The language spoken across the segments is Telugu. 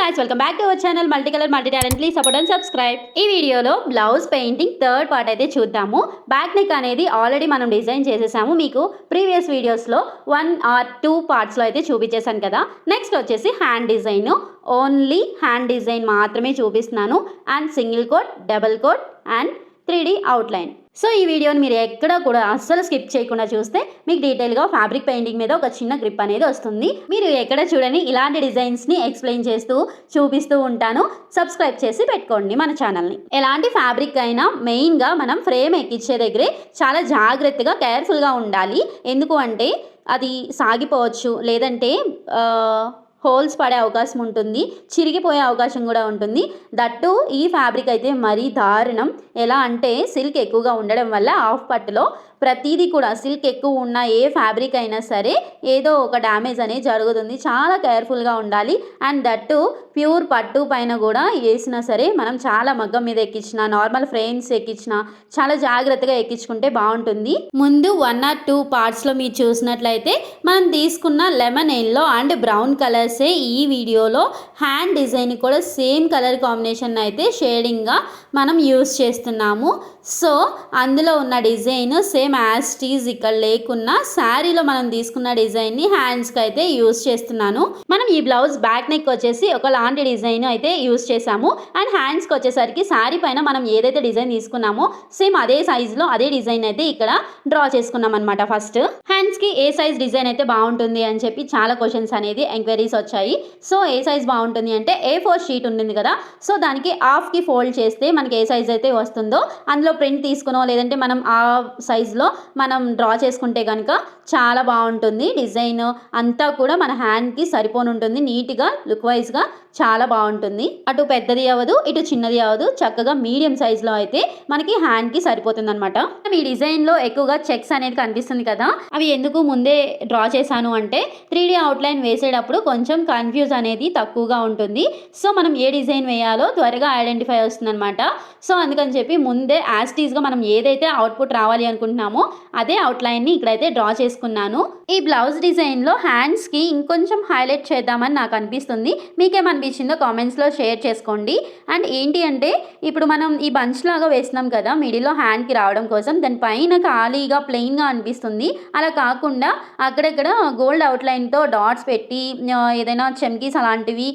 guys, welcome back to our channel Multicolor Multi Talent. Please support and subscribe. ఈ వీడియోలో బ్లౌజ్ పెయింటింగ్ థర్డ్ పార్ట్ అయితే చూద్దాము. బ్యాక్ నెక్ అనేది ఆల్రెడీ మనం డిజైన్ చేసేసాము. మీకు ప్రీవియస్ వీడియోస్లో 1 or 2 పార్ట్స్లో అయితే చూపించేశాను కదా. నెక్స్ట్ వచ్చేసి hand design, only hand design మాత్రమే చూపిస్తున్నాను. And single quote, double quote and 3D outline. So ఈ వీడియోని మీరు ఎక్కడ కూడా అస్సలు స్కిప్ చేయకుండా చూస్తే మీకు డీటెయిల్గా ఫ్యాబ్రిక్ పెయింటింగ్ మీద ఒక చిన్న గ్రిప్ అనేది వస్తుంది. మీరు ఎక్కడ చూడని ఇలాంటి డిజైన్స్ని ఎక్స్ప్లెయిన్ చేస్తూ చూపిస్తూ ఉంటాను. సబ్స్క్రైబ్ చేసి పెట్టుకోండి మన ఛానల్ని. ఎలాంటి ఫ్యాబ్రిక్ అయినా మెయిన్గా మనం ఫ్రేమ్ ఎక్కించే దగ్గరే చాలా జాగ్రత్తగా కేర్ఫుల్గా ఉండాలి. ఎందుకు అంటే అది సాగిపోవచ్చు, లేదంటే హోల్స్ పడే అవకాశం ఉంటుంది, చిరిగిపోయే అవకాశం కూడా ఉంటుంది. దట్టు ఈ ఫ్యాబ్రిక్ అయితే మరీ దారుణం. ఎలా అంటే సిల్క్ ఎక్కువగా ఉండడం వల్ల హాఫ్ పట్టులో ప్రతిదీ కూడా సిల్క్ ఎక్కువ ఉన్న ఏ ఫ్యాబ్రిక్ అయినా సరే ఏదో ఒక డ్యామేజ్ అనేది జరుగుతుంది. చాలా కేర్ఫుల్గా ఉండాలి. అండ్ దట్టు ప్యూర్ పట్టు పైన కూడా వేసినా సరే మనం చాలా మగ్గం మీద ఎక్కించిన, నార్మల్ ఫ్రేమ్స్ ఎక్కించిన చాలా జాగ్రత్తగా ఎక్కించుకుంటే బాగుంటుంది. ముందు 1 or 2 పార్ట్స్లో మీరు చూసినట్లయితే మనం తీసుకున్న లెమన్ ఎల్లో అండ్ బ్రౌన్ కలర్సే ఈ వీడియోలో హ్యాండ్ డిజైన్ కూడా సేమ్ కలర్ కాంబినేషన్ అయితే షేడింగ్గా మనం యూస్ చేస్తున్నాము. సో అందులో ఉన్న డిజైన్ సేమ్ యాజ్ టీజ్ ఇక్కడ లేకున్నా శారీలో మనం తీసుకున్న డిజైన్ని హ్యాండ్స్కి అయితే యూస్ చేస్తున్నాను. మనం ఈ బ్లౌజ్ బ్యాక్ నెక్ వచ్చేసి ఒకలాంటి డిజైన్ అయితే యూస్ చేసాము. అండ్ హ్యాండ్స్కి వచ్చేసరికి శారీ పైన మనం ఏదైతే డిజైన్ తీసుకున్నామో సేమ్ అదే సైజులో అదే డిజైన్ అయితే ఇక్కడ డ్రా చేసుకున్నాం అనమాట. ఫస్ట్ హ్యాండ్స్కి ఏ సైజ్ డిజైన్ అయితే బాగుంటుంది అని చెప్పి చాలా క్వశ్చన్స్ అనేది ఎంక్వైరీస్ వచ్చాయి. సో ఏ సైజ్ బాగుంటుంది అంటే A4 షీట్ ఉంటుంది కదా, సో దానికి హాఫ్కి ఫోల్డ్ చేస్తే మనకి ఏ సైజ్ అయితే వస్తుందో అందులో ప్రింట్ తీసుకునో లేదంటే మనం ఆ సైజులో మనం డ్రా చేసుకుంటే కనుక చాలా బాగుంటుంది. డిజైన్ అంతా కూడా మన హ్యాండ్కి సరిపోని ఉంటుంది. నీట్గా లుక్ వైజ్గా చాలా బాగుంటుంది. అటు పెద్దది అవ్వదు, ఇటు చిన్నది అవ్వదు, చక్కగా మీడియం సైజులో అయితే మనకి హ్యాండ్కి సరిపోతుంది అనమాట. ఈ డిజైన్లో ఎక్కువగా చెక్స్ అనేది కనిపిస్తుంది కదా, అవి ఎందుకు ముందే డ్రా చేశాను అంటే 3D అవుట్లైన్ వేసేటప్పుడు కొంచెం కన్ఫ్యూజ్ అనేది తక్కువగా ఉంటుంది. సో మనం ఏ డిజైన్ వేయాలో త్వరగా ఐడెంటిఫై వస్తుంది అనమాట. సో అందుకని చెప్పి ముందే యాజ్ టీజ్గా మనం ఏదైతే అవుట్పుట్ రావాలి అనుకుంటున్నామో అదే అవుట్లైన్ని ఇక్కడైతే డ్రా చేసుకున్నాను. ఈ బ్లౌజ్ డిజైన్లో హ్యాండ్స్కి ఇంకొంచెం హైలైట్ చేద్దామని నాకు అనిపిస్తుంది. మీకేమనిపించిందో కామెంట్స్లో షేర్ చేసుకోండి. అండ్ ఏంటి అంటే ఇప్పుడు మనం ఈ బంచ్ లాగా వేసినాం కదా మిడిల్లో హ్యాండ్కి రావడం కోసం, దాని పైన ఖాళీగా ప్లెయిన్గా అనిపిస్తుంది. అలా కాకుండా అక్కడక్కడ గోల్డ్ అవుట్లైన్తో డాట్స్ పెట్టి ఏదైనా చెమ్కీస్ అలాంటివి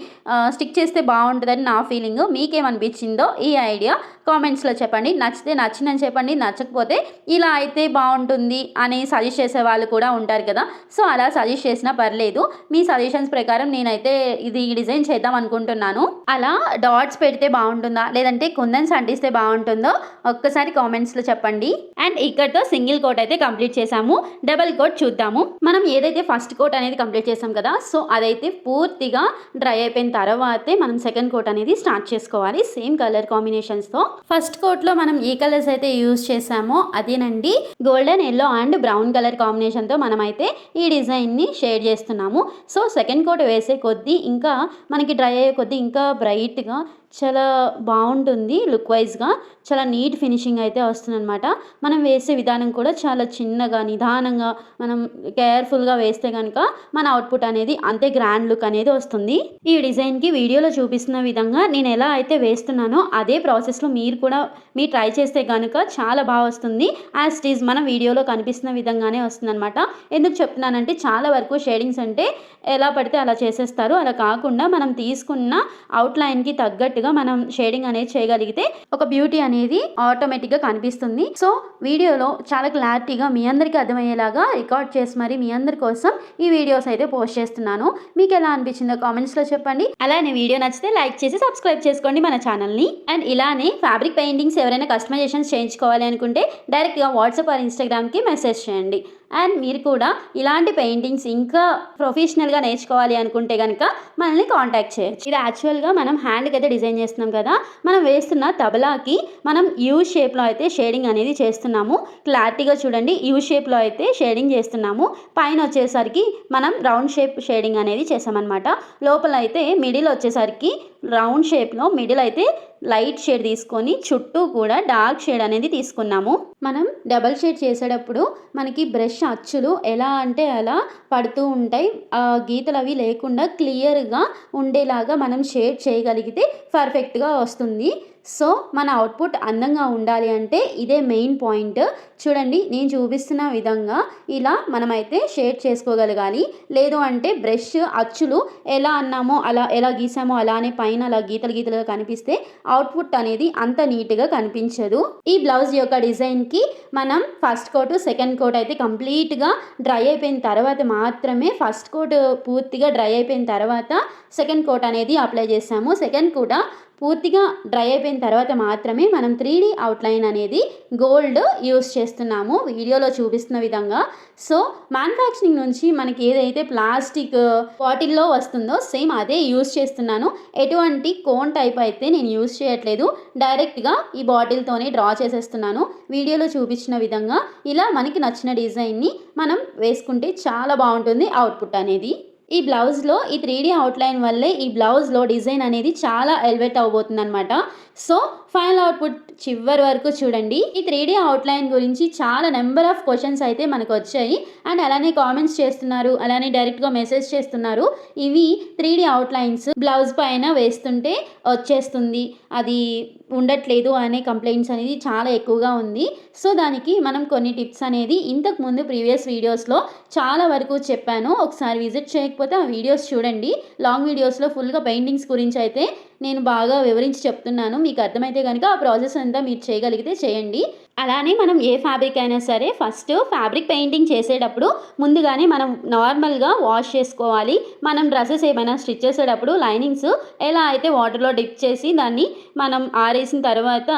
స్టిక్ చేస్తే బాగుంటుందని నా ఫీలింగ్. మీకేమనిపించిందో ఈ ఐడియా కామెంట్స్లో చెప్పండి. నచ్చితే నచ్చిందని చెప్పండి, నచ్చకపోతే ఇలా అయితే బాగుంటుంది అని సజెస్ట్ చేసే వాళ్ళు కూడా ఉంటారు కదా, సో అలా సజెస్ట్ చేసినా పర్లేదు. మీ సజెషన్స్ ప్రకారం నేనైతే ఇది డిజైన్ చేద్దాం అనుకుంటున్నాను. అలా డాట్స్ పెడితే బాగుంటుందా లేదంటే కుందన్స్ అంటిస్తే బాగుంటుందో ఒక్కసారి కామెంట్స్లో చెప్పండి. అండ్ ఇక్కడతో సింగిల్ కోట్ అయితే కంప్లీట్ చేసాము. డబల్ కోట్ చూద్దాము. మనం ఏదైతే ఫస్ట్ కోట్ అనేది కంప్లీట్ చేసాం కదా, సో అదైతే పూర్తిగా డ్రై అయిపోయిన తర్వాతే మనం సెకండ్ కోట్ అనేది స్టార్ట్ చేసుకోవాలి సేమ్ కలర్ కాంబినేషన్స్తో. ఫస్ట్ కోట్లో మనం ఏ కలర్స్ అయితే యూజ్ చేసామో అదేనండి golden yellow and brown colour కాంబినేషన్తో మనమైతే ఈ డిజైన్ని షేడ్ చేస్తున్నాము. సో సెకండ్ కోట్ వేసే కొద్దీ ఇంకా మనకి డ్రై అయ్యే కొద్దీ ఇంకా బ్రైట్గా చాలా బాగుంటుంది. లుక్ వైజ్గా చాలా నీట్ ఫినిషింగ్ అయితే వస్తుంది అనమాట. మనం వేసే విధానం కూడా చాలా చిన్నగా నిదానంగా మనం కేర్ఫుల్గా వేస్తే కనుక మన అవుట్పుట్ అనేది అంతే గ్రాండ్ లుక్ అనేది వస్తుంది. ఈ డిజైన్కి వీడియోలో చూపిస్తున్న విధంగా నేను ఎలా అయితే వేస్తున్నానో అదే ప్రాసెస్లో మీరు కూడా మీరు ట్రై చేస్తే కనుక చాలా బాగా వస్తుంది. యాజ్ ఇట్ ఈజ్ మన వీడియోలో కనిపిస్తున్న విధంగానే వస్తుంది అనమాట. ఎందుకు చెప్తున్నానంటే చాలా వరకు షేడింగ్స్ అంటే ఎలా పడితే అలా చేసేస్తారు. అలా కాకుండా మనం తీసుకున్న అవుట్లైన్కి తగ్గట్టుగా మనం షేడింగ్ అనేది చేయగలిగితే ఒక బ్యూటీ అనేది ఆటోమేటిక్గా కనిపిస్తుంది. సో వీడియోలో చాలా క్లారిటీగా మీ అందరికీ అర్థమయ్యేలాగా రికార్డ్ చేసి మరి మీ అందరి కోసం ఈ వీడియోస్ అయితే పోస్ట్ చేస్తున్నాను. మీకు ఎలా అనిపించిందో కామెంట్స్లో చెప్పండి. అలానే వీడియో నచ్చితే లైక్ చేసి సబ్స్క్రైబ్ చేసుకోండి మన ఛానల్ని. అండ్ ఇలానే ఫ్యాబ్రిక్ పెయింటింగ్స్ ఎవరైనా కస్టమైజేషన్స్ చేయించుకోవాలి అనుకుంటే డైరెక్ట్గా వాట్సాప్ ఆర్ ఇన్స్టాగ్రామ్కి మెసేజ్ చేయండి. అండ్ మీరు కూడా ఇలాంటి పెయింటింగ్స్ ఇంకా ప్రొఫెషనల్గా నేర్చుకోవాలి అనుకుంటే కనుక మనల్ని కాంటాక్ట్ చేయొచ్చు. ఇది యాక్చువల్గా మనం హ్యాండ్కి అయితే డిజైన్ చేస్తున్నాం కదా, మనం వేస్తున్న తబలాకి మనం యూ షేప్లో అయితే షేడింగ్ అనేది చేస్తున్నాము. క్లారిటీగా చూడండి, యూ షేప్లో అయితే షేడింగ్ చేస్తున్నాము. పైన వచ్చేసరికి మనం రౌండ్ షేప్ షేడింగ్ అనేది చేసామన్నమాట. లోపల అయితే మిడిల్ వచ్చేసరికి రౌండ్ షేప్లో మిడిల్ అయితే లైట్ షేడ్ తీసుకొని చుట్టూ కూడా డార్క్ షేడ్ అనేది తీసుకున్నాము. మనం డబల్ షేడ్ చేసేటప్పుడు మనకి బ్రష్ అచ్చులు ఎలా అంటే అలా పడుతూ ఉంటాయి. ఆ గీతలు అవి లేకుండా క్లియర్గా ఉండేలాగా మనం షేడ్ చేయగలిగితే పర్ఫెక్ట్గా వస్తుంది. సో మన అవుట్పుట్ అందంగా ఉండాలి అంటే ఇదే మెయిన్ పాయింట్. చూడండి, నేను చూపిస్తున్న విధంగా ఇలా మనమైతే షేడ్ చేసుకోగలగాలి. లేదు అంటే బ్రష్ అచ్చులు ఎలా అన్నామో అలా, ఎలా గీసామో అలానే పైన అలా గీతలు గీతలుగా కనిపిస్తే అవుట్పుట్ అనేది అంత నీట్గా కనిపించదు. ఈ బ్లౌజ్ యొక్క డిజైన్కి మనం ఫస్ట్ కోట్ సెకండ్ కోట్ అయితే కంప్లీట్గా డ్రై అయిపోయిన తర్వాత మాత్రమే, ఫస్ట్ కోట్ పూర్తిగా డ్రై అయిపోయిన తర్వాత సెకండ్ కోట్ అనేది అప్లై చేసాము. సెకండ్ కూడా పూర్తిగా డ్రై అయిపోయిన తర్వాత మాత్రమే మనం 3D అవుట్లైన్ అనేది గోల్డ్ యూస్ చేస్తున్నాము వీడియోలో చూపిస్తున్న విధంగా. సో మ్యానుఫ్యాక్చరింగ్ నుంచి మనకి ఏదైతే ప్లాస్టిక్ బాటిల్లో వస్తుందో సేమ్ అదే యూస్ చేస్తున్నాను. ఎటువంటి కోన్ టైప్ అయితే నేను యూస్ చేయట్లేదు, డైరెక్ట్గా ఈ బాటిల్తోనే డ్రా చేసేస్తున్నాను. వీడియోలో చూపించిన విధంగా ఇలా మనకి నచ్చిన డిజైన్ని మనం వేసుకుంటే చాలా బాగుంటుంది అవుట్పుట్ అనేది. ఈ బ్లౌజ్లో ఈ 3D అవుట్లైన్ వల్లే ఈ బ్లౌజ్లో డిజైన్ అనేది చాలా ఎలివేట్ అవబోతుంది అనమాట. సో ఫైనల్ అవుట్పుట్ చివరి వరకు చూడండి. ఈ 3D అవుట్లైన్ గురించి చాలా నెంబర్ ఆఫ్ క్వశ్చన్స్ అయితే మనకు వచ్చాయి అండ్ అలానే కామెంట్స్ చేస్తున్నారు, అలానే డైరెక్ట్గా మెసేజ్ చేస్తున్నారు. ఇవి 3D అవుట్లైన్స్ బ్లౌజ్ పైన వేస్తుంటే వచ్చేస్తుంది, అది ఉండట్లేదు అనే కంప్లైంట్స్ అనేది చాలా ఎక్కువగా ఉంది. సో దానికి మనం కొన్ని టిప్స్ అనేది ఇంతకు ముందు ప్రీవియస్ వీడియోస్లో చాలా వరకు చెప్పాను. ఒకసారి విజిట్ చేయకపోతే ఆ వీడియోస్ చూడండి. లాంగ్ వీడియోస్లో ఫుల్గా పెయింటింగ్స్ గురించి అయితే నేను బాగా వివరించి చెప్తున్నాను. మీకు అర్థమైతే కనుక ఆ ప్రాసెస్ అంతా మీరు చేయగలిగితే చేయండి. అలానే మనం ఏ ఫ్యాబ్రిక్ అయినా సరే ఫస్ట్ ఫ్యాబ్రిక్ పెయింటింగ్ చేసేటప్పుడు ముందుగానే మనం నార్మల్గా వాష్ చేసుకోవాలి. మనం డ్రెస్సెస్ ఏమైనా స్టిచ్ చేసేటప్పుడు లైనింగ్స్ ఎలా అయితే వాటర్లో డిప్ చేసి దాన్ని మనం ఆరేసిన తర్వాత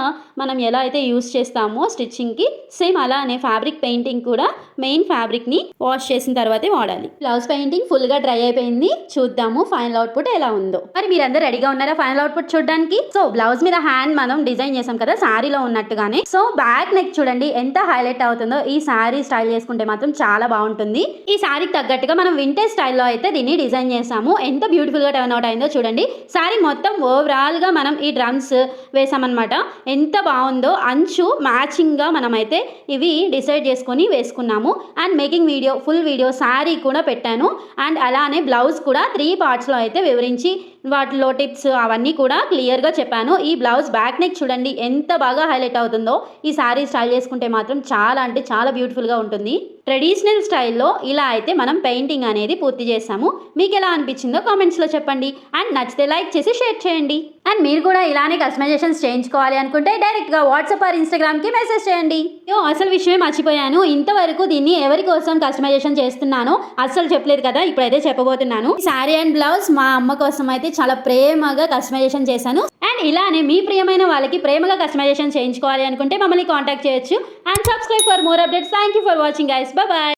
మనం ఎలా అయితే యూస్ చేస్తామో స్టిచ్చింగ్కి, సేమ్ అలానే ఫ్యాబ్రిక్ పెయింటింగ్ కూడా మెయిన్ ఫ్యాబ్రిక్ని వాష్ చేసిన తర్వాతే వాడాలి. బ్లౌజ్ పెయింటింగ్ ఫుల్గా డ్రై అయిపోయింది, చూద్దాము ఫైనల్ అవుట్పుట్ ఎలా ఉందో. మరి మీరందరూ రెడీగా ఉన్నారా ఫైనల్ అవుట్పుట్ చూడడానికి? సో బ్లౌజ్ మీద హ్యాండ్ మనం డిజైన్ చేసాం కదా శారీలో ఉన్నట్టుగానే. సో బ్యాక్ నెక్ చూడండి ఎంత హైలైట్ అవుతుందో. ఈ శారీ స్టైల్ చేసుకుంటే మాత్రం చాలా బాగుంటుంది. ఈ శారీకి తగ్గట్టుగా మనం వింటేజ్ స్టైల్లో అయితే దీన్ని డిజైన్ చేసాము. ఎంత బ్యూటిఫుల్గా టర్న్ అవుట్ అయిందో చూడండి. శారీ మొత్తం ఓవరాల్గా మనం ఈ డ్రమ్స్ వేసామన్నమాట. ఎంత బాగుందో, అంచు మ్యాచింగ్గా మనమైతే ఇవి డిసైడ్ చేసుకొని వేసుకున్నాము. And making video, full video sari కూడా పెట్టాను. అండ్ అలానే బ్లౌజ్ కూడా 3 పార్ట్స్లో అయితే వివరించి వాటిలో టిప్స్ అవన్నీ కూడా క్లియర్గా చెప్పాను. ఈ బ్లౌజ్ బ్యాక్ నెక్ చూడండి ఎంత బాగా హైలైట్ అవుతుందో. ఈ శారీ స్టైల్ చేసుకుంటే మాత్రం చాలా అంటే చాలా బ్యూటిఫుల్గా ఉంటుంది. ట్రెడిషనల్ స్టైల్లో ఇలా అయితే మనం పెయింటింగ్ అనేది పూర్తి చేసాము. మీకు ఎలా అనిపించిందో కామెంట్స్లో చెప్పండి. అండ్ నచ్చితే లైక్ చేసి షేర్ చేయండి. అండ్ మీరు కూడా ఇలానే కస్టమైజేషన్స్ చేయించుకోవాలి అనుకుంటే డైరెక్ట్గా వాట్సాప్ ఆర్ ఇన్స్టాగ్రామ్కి మెసేజ్ చేయండి. అసలు విషయమే మర్చిపోయాను, ఇంతవరకు దీన్ని ఎవరి కోసం కస్టమైజేషన్ చేస్తున్నానో అస్సలు చెప్పలేదు కదా, ఇప్పుడైతే చెప్పబోతున్నాను. శారీ అండ్ బ్లౌజ్ మా అమ్మ కోసం అయితే చాలా ప్రేమగా కస్టమైజేషన్ చేశాను. అండ్ ఇలానే మీ ప్రియమైన వాళ్ళకి ప్రేమగా కస్టమైజేషన్ చేయించుకోవాలి అనుకుంటే మమ్మల్ని కాంటాక్ట్ చేయొచ్చు. And subscribe for more updates. Thank you for watching guys. Bye.